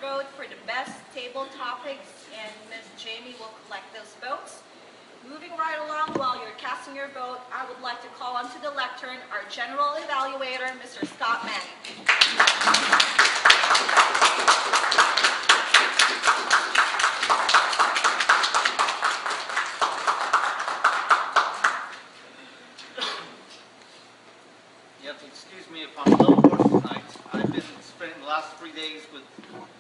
vote for the best table topics, and Ms. Jamie will collect those votes. Moving right along, while you're casting your vote, I would like to call onto the lectern our general evaluator, Mr. Scott Manning. You have to excuse me if I'm a little hoarse tonight. I've been spending the last 3 days with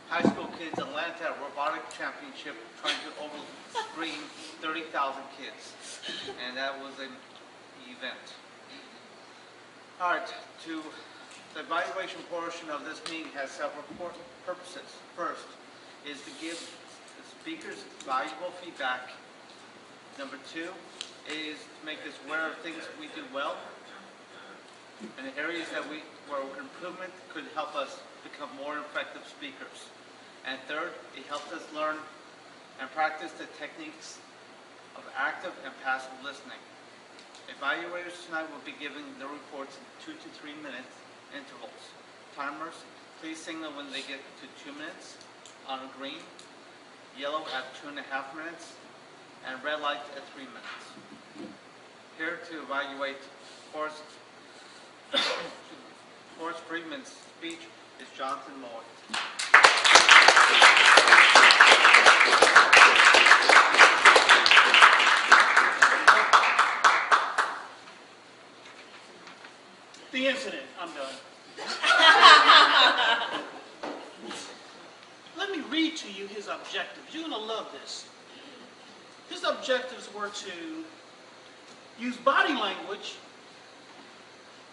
high school kids in Atlanta Robotic Championship trying to over-screen 30,000 kids. And that was an event. All right, the evaluation portion of this meeting has several purposes. First is to give the speakers valuable feedback. Number two is to make us aware of things we do well and the areas that where improvement could help us become more effective speakers. And third, it helps us learn and practice the techniques of active and passive listening. Evaluators tonight will be giving their reports in 2 to 3 minute intervals. Timers, please signal when they get to 2 minutes on green, yellow at 2.5 minutes, and red light at 3 minutes. Here to evaluate Forrest Friedman's speech is Jonathan Moore. The incident, I'm done. Let me read to you his objectives. You're going to love this. His objectives were to use body language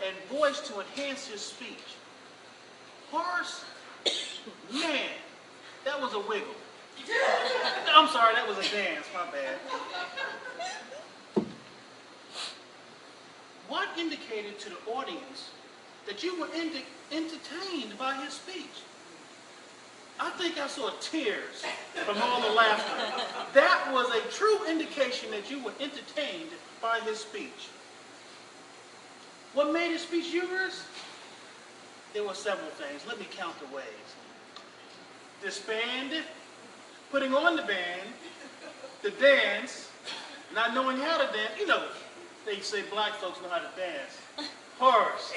and voice to enhance his speech. Horace, man, that was a wiggle. I'm sorry, that was a dance, my bad. What indicated to the audience that you were entertained by his speech? I think I saw tears from all the laughter. That was a true indication that you were entertained by his speech. What made his speech humorous? There were several things. Let me count the ways. Disband, putting on the band, the dance, not knowing how to dance. You know, they say black folks know how to dance. Horace.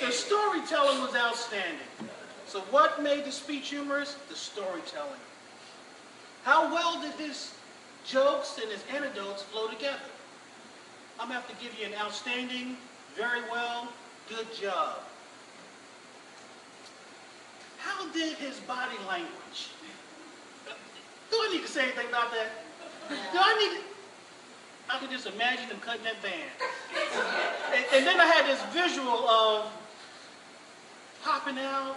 The storytelling was outstanding. So what made the speech humorous? The storytelling. How well did his jokes and his anecdotes flow together? I'm going to have to give you an outstanding, very well, good job. How did his body language? Do I need to say anything about that? Do I need to? I could just imagine him cutting that band. And then I had this visual of popping out,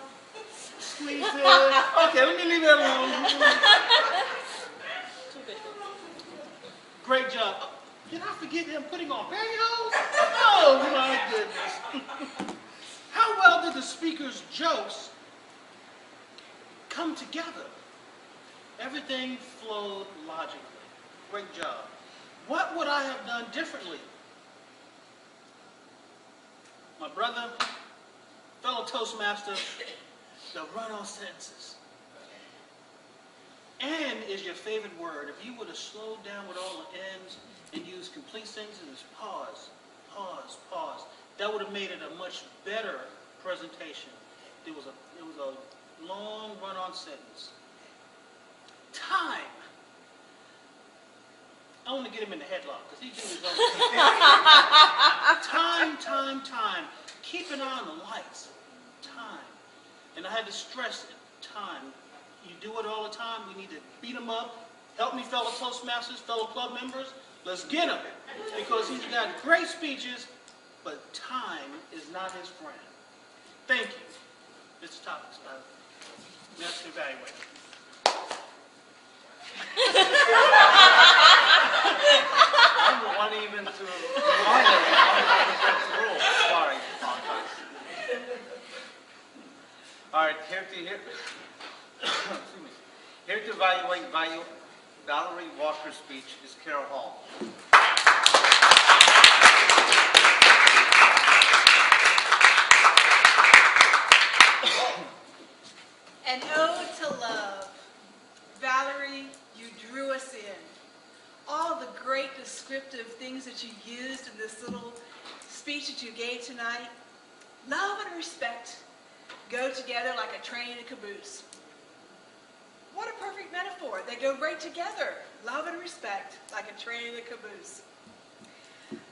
squeezing. Okay, let me leave that alone. Great job. Did I forget him putting on pantyhose? Oh my goodness. How well did the speaker's jokes come together? Everything flowed logically. Great job. What would I have done differently? My brother, fellow Toastmaster, the run-on sentences. And is your favorite word. If you would have slowed down with all the ends and used complete sentences, pause, pause, pause, that would have made it a much better presentation. It was a long run-on sentence. Time. I want to get him in the headlock because he do his own thing. Time. Keep an eye on the lights. Time. And I had to stress it. Time. You do it all the time. We need to beat him up. Help me, fellow Toastmasters, fellow club members. Let's get him. Because he's got great speeches, but time is not his friend. Thank you. Mr. Topics. Let's evaluate. I'm the one even to remind everyone how to get the rules. Sorry, apologize. All right, here to evaluate Valerie Walker's speech is Carol Hall. that you used in this little speech that you gave tonight. Love and respect go together like a train and a caboose. What a perfect metaphor. They go right together. Love and respect like a train and a caboose.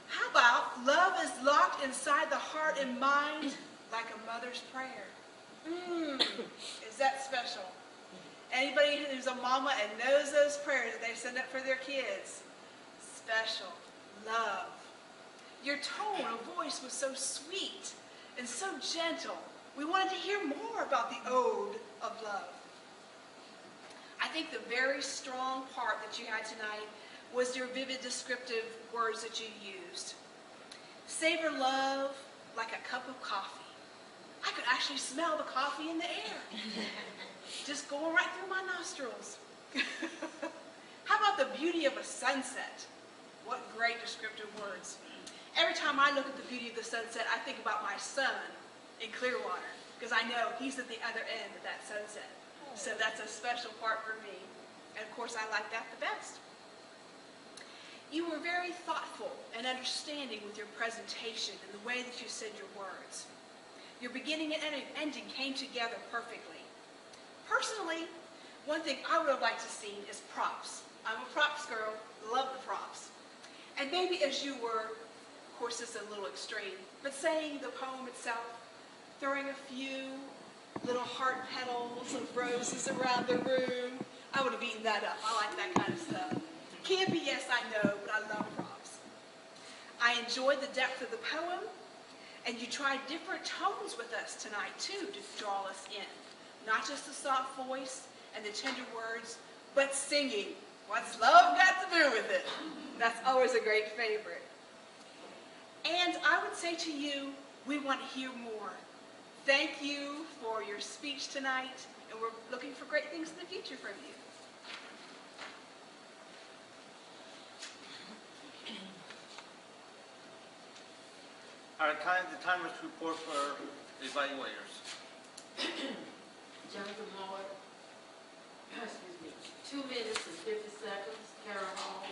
How about love is locked inside the heart and mind like a mother's prayer? Is that special? Anybody who's a mama and knows those prayers that they send up for their kids? Special. Love. Your tone of voice was so sweet and so gentle. We wanted to hear more about the ode of love. I think the very strong part that you had tonight was your vivid descriptive words that you used. Savor love like a cup of coffee. I could actually smell the coffee in the air. Just going right through my nostrils. How about the beauty of a sunset? What great descriptive words. Every time I look at the beauty of the sunset, I think about my son in Clearwater, because I know he's at the other end of that sunset. So that's a special part for me. And of course, I like that the best. You were very thoughtful and understanding with your presentation and the way that you said your words. Your beginning and ending came together perfectly. Personally, one thing I would have liked to see is props. I'm a props girl, love the props. And maybe as you were, of course this is a little extreme, but saying the poem itself, throwing a few little heart petals of roses around the room, I would have eaten that up. I like that kind of stuff. Campy, yes, I know, but I love props. I enjoyed the depth of the poem, and you tried different tones with us tonight, too, to draw us in. Not just the soft voice and the tender words, but singing. What's love got to do with it? That's always a great favorite. And I would say to you, we want to hear more. Thank you for your speech tonight, and we're looking for great things in the future from you. All right, the timer's report for the evaluators. Jonathan Moore, excuse me, 2 minutes and 50 seconds. Karen Hall,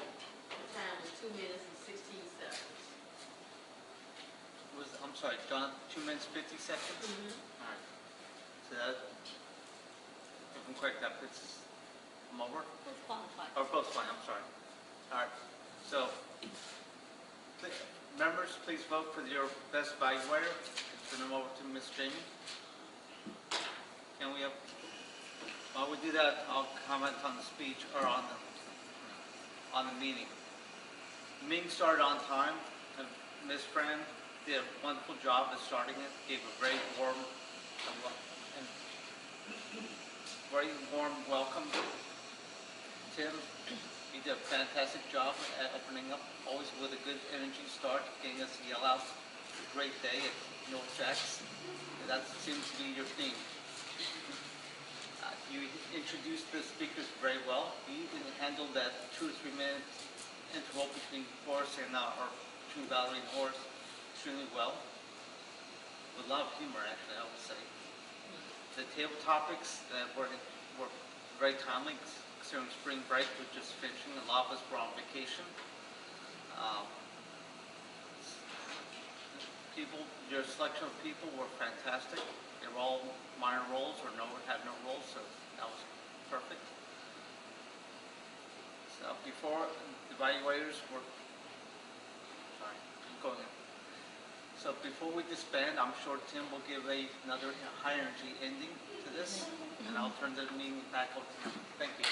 the time is 2 minutes and 16 seconds. I'm sorry, John, 2 minutes, 50 seconds? All right. So that, if I'm correct, that puts them over? Both qualified. Or both fine, I'm sorry. All right. So, members, please vote for your best evaluator. Turn them over to Ms. Jamie. Can we have, while we do that, I'll comment on the speech, or on the meeting. The meeting started on time, and Ms. Fran did a wonderful job of starting it, gave a very warm welcome. Tim, you did a fantastic job at opening up, always with a good energy start, getting us to yell out, great day at NorthJax. That seems to be your theme. You introduced the speakers very well. You even handled that 2 or 3 minute interval between Horace and our two evaluating Horace extremely well. With a lot of humor, actually, I would say. The table topics that were very timely, considering spring break was just finishing. A lot of us were on vacation. Your selection of people were fantastic. They were all minor roles or had no roles, so that was perfect. So before the evaluators were, sorry, I'm going in. So before we disband, I'm sure Tim will give another high energy ending to this, and I'll turn the meeting back over to him. Thank you.